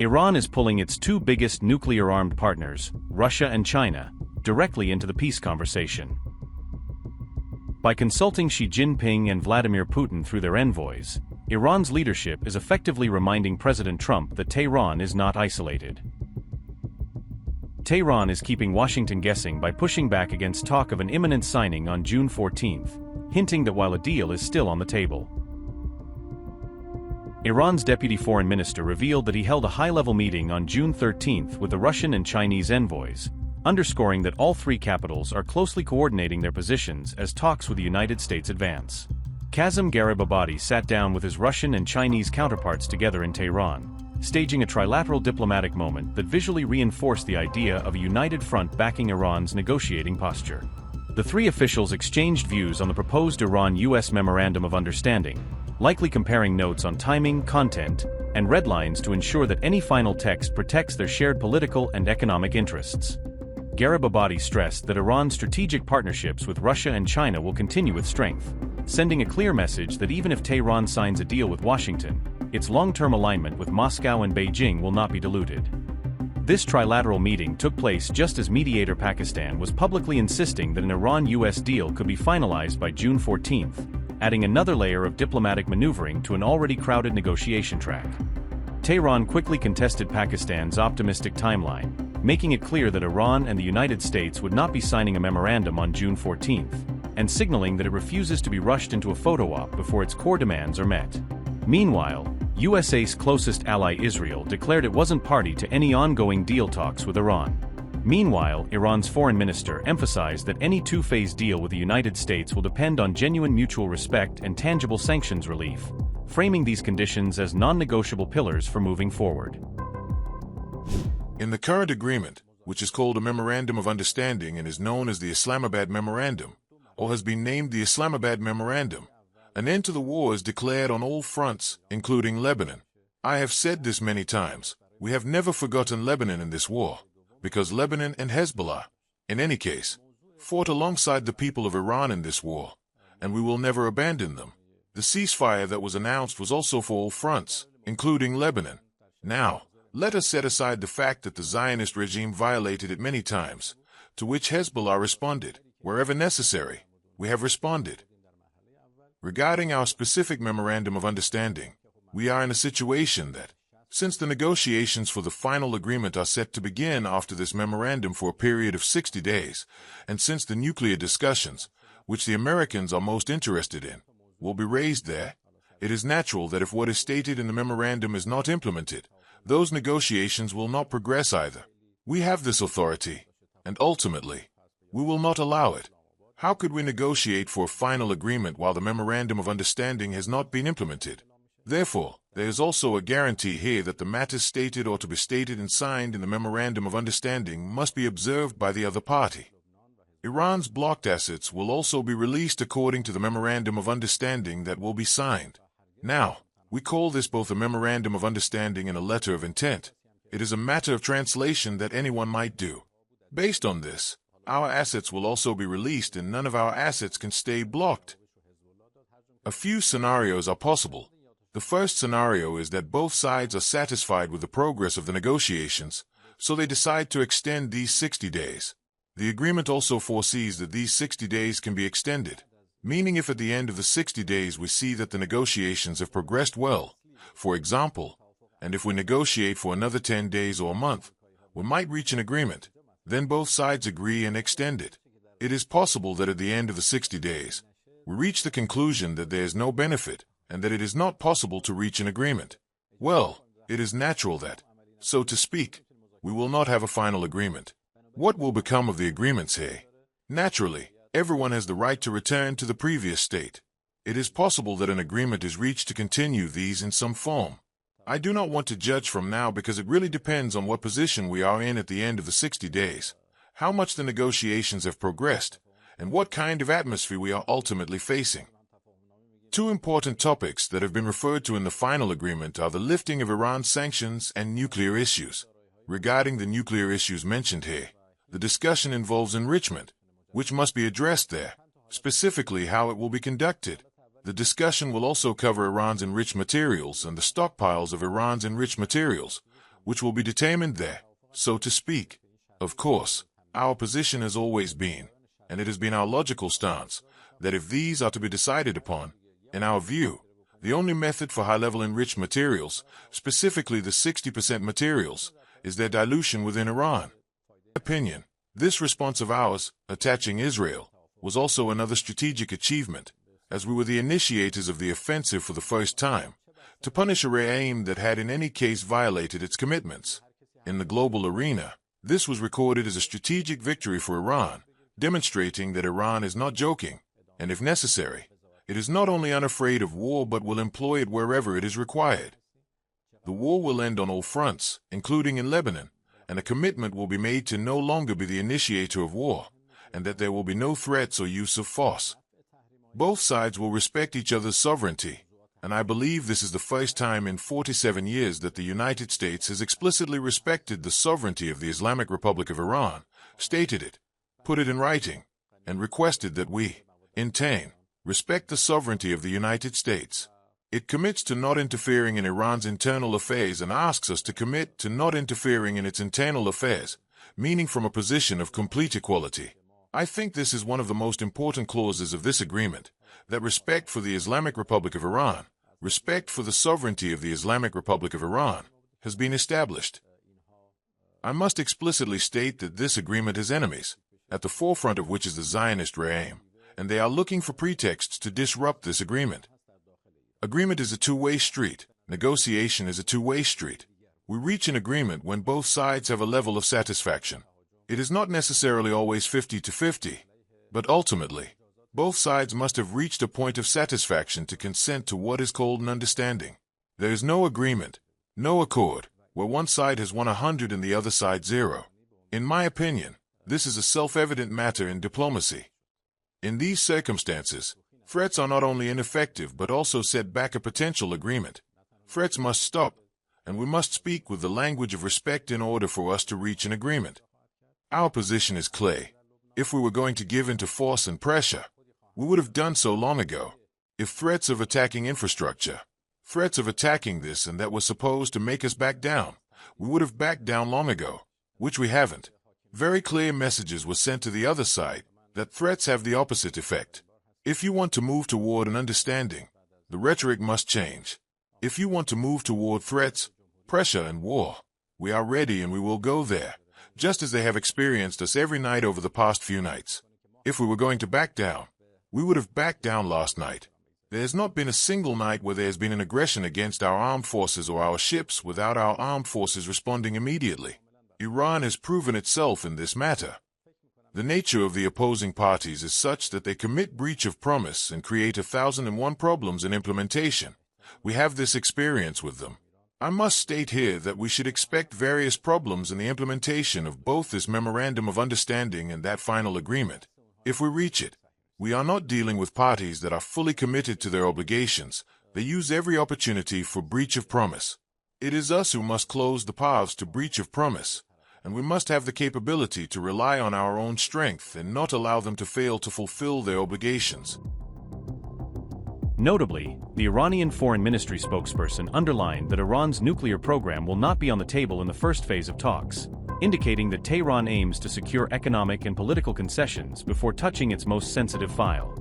Iran is pulling its two biggest nuclear-armed partners, Russia and China, directly into the peace conversation. By consulting Xi Jinping and Vladimir Putin through their envoys, Iran's leadership is effectively reminding President Trump that Tehran is not isolated. Tehran is keeping Washington guessing by pushing back against talk of an imminent signing on June 14, hinting that while a deal is still on the table. Iran's deputy foreign minister revealed that he held a high-level meeting on June 13 with the Russian and Chinese envoys, underscoring that all three capitals are closely coordinating their positions as talks with the United States advance. Kazem Gharibabadi sat down with his Russian and Chinese counterparts together in Tehran, staging a trilateral diplomatic moment that visually reinforced the idea of a united front backing Iran's negotiating posture. The three officials exchanged views on the proposed Iran-US Memorandum of Understanding, likely comparing notes on timing, content, and red lines to ensure that any final text protects their shared political and economic interests. Gharibabadi stressed that Iran's strategic partnerships with Russia and China will continue with strength, sending a clear message that even if Tehran signs a deal with Washington, its long-term alignment with Moscow and Beijing will not be diluted. This trilateral meeting took place just as mediator Pakistan was publicly insisting that an Iran-US deal could be finalized by June 14, adding another layer of diplomatic maneuvering to an already crowded negotiation track. Tehran quickly contested Pakistan's optimistic timeline, making it clear that Iran and the United States would not be signing a memorandum on June 14, and signaling that it refuses to be rushed into a photo op before its core demands are met. Meanwhile, USA's closest ally Israel declared it wasn't party to any ongoing deal talks with Iran. Meanwhile, Iran's foreign minister emphasized that any two-phase deal with the United States will depend on genuine mutual respect and tangible sanctions relief, framing these conditions as non-negotiable pillars for moving forward. In the current agreement, which is called a Memorandum of Understanding and is known as the Islamabad Memorandum, or has been named the Islamabad Memorandum, an end to the war is declared on all fronts, including Lebanon. I have said this many times, we have never forgotten Lebanon in this war, because Lebanon and Hezbollah, in any case, fought alongside the people of Iran in this war, and we will never abandon them. The ceasefire that was announced was also for all fronts, including Lebanon. Now, let us set aside the fact that the Zionist regime violated it many times, to which Hezbollah responded. Wherever necessary, we have responded. Regarding our specific Memorandum of Understanding, we are in a situation that, since the negotiations for the final agreement are set to begin after this memorandum for a period of 60 days, and since the nuclear discussions, which the Americans are most interested in, will be raised there, it is natural that if what is stated in the memorandum is not implemented, those negotiations will not progress either. We have this authority, and ultimately, we will not allow it. How could we negotiate for a final agreement while the Memorandum of Understanding has not been implemented? Therefore, there is also a guarantee here that the matters stated or to be stated and signed in the Memorandum of Understanding must be observed by the other party. Iran's blocked assets will also be released according to the Memorandum of Understanding that will be signed. Now, we call this both a Memorandum of Understanding and a letter of intent. It is a matter of translation that anyone might do. Based on this, our assets will also be released and none of our assets can stay blocked. A few scenarios are possible. The first scenario is that both sides are satisfied with the progress of the negotiations, so they decide to extend these 60 days. The agreement also foresees that these 60 days can be extended, meaning if at the end of the 60 days we see that the negotiations have progressed well, for example, and if we negotiate for another 10 days or a month, we might reach an agreement. Then both sides agree and extend it. It is possible that at the end of the 60 days, we reach the conclusion that there is no benefit and that it is not possible to reach an agreement. Well, it is natural that, so to speak, we will not have a final agreement. What will become of the agreements here? Naturally, everyone has the right to return to the previous state. It is possible that an agreement is reached to continue these in some form. I do not want to judge from now because it really depends on what position we are in at the end of the 60 days, how much the negotiations have progressed, and what kind of atmosphere we are ultimately facing. Two important topics that have been referred to in the final agreement are the lifting of Iran's sanctions and nuclear issues. Regarding the nuclear issues mentioned here, the discussion involves enrichment, which must be addressed there, specifically how it will be conducted. The discussion will also cover Iran's enriched materials and the stockpiles of Iran's enriched materials, which will be determined there, so to speak. Of course, our position has always been, and it has been our logical stance, that if these are to be decided upon, in our view, the only method for high-level enriched materials, specifically the 60% materials, is their dilution within Iran. In my opinion, this response of ours, attaching Israel, was also another strategic achievement, as we were the initiators of the offensive for the first time, to punish a regime that had in any case violated its commitments. In the global arena, this was recorded as a strategic victory for Iran, demonstrating that Iran is not joking, and if necessary, it is not only unafraid of war but will employ it wherever it is required. The war will end on all fronts, including in Lebanon, and a commitment will be made to no longer be the initiator of war, and that there will be no threats or use of force. Both sides will respect each other's sovereignty, and I believe this is the first time in 47 years that the United States has explicitly respected the sovereignty of the Islamic Republic of Iran, stated it, put it in writing, and requested that we, in turn, respect the sovereignty of the United States. It commits to not interfering in Iran's internal affairs and asks us to commit to not interfering in its internal affairs, meaning from a position of complete equality. I think this is one of the most important clauses of this agreement, that respect for the Islamic Republic of Iran, respect for the sovereignty of the Islamic Republic of Iran, has been established. I must explicitly state that this agreement has enemies, at the forefront of which is the Zionist regime, and they are looking for pretexts to disrupt this agreement. Agreement is a two-way street. Negotiation is a two-way street. We reach an agreement when both sides have a level of satisfaction. It is not necessarily always 50-50, but ultimately, both sides must have reached a point of satisfaction to consent to what is called an understanding. There is no agreement, no accord, where one side has won 100 and the other side 0. In my opinion, this is a self-evident matter in diplomacy. In these circumstances, threats are not only ineffective but also set back a potential agreement. Threats must stop, and we must speak with the language of respect in order for us to reach an agreement. Our position is clear. If we were going to give in to force and pressure, we would have done so long ago. If threats of attacking infrastructure, threats of attacking this and that were supposed to make us back down, we would have backed down long ago, which we haven't. Very clear messages were sent to the other side that threats have the opposite effect. If you want to move toward an understanding, the rhetoric must change. If you want to move toward threats, pressure, and war, we are ready and we will go there, just as they have experienced us every night over the past few nights. If we were going to back down, we would have backed down last night. There has not been a single night where there has been an aggression against our armed forces or our ships without our armed forces responding immediately. Iran has proven itself in this matter. The nature of the opposing parties is such that they commit breach of promise and create 1,001 problems in implementation. We have this experience with them. I must state here that we should expect various problems in the implementation of both this Memorandum of Understanding and that final agreement. If we reach it, we are not dealing with parties that are fully committed to their obligations. They use every opportunity for breach of promise. It is us who must close the paths to breach of promise, and we must have the capability to rely on our own strength and not allow them to fail to fulfill their obligations. Notably, the Iranian Foreign Ministry spokesperson underlined that Iran's nuclear program will not be on the table in the first phase of talks, indicating that Tehran aims to secure economic and political concessions before touching its most sensitive file.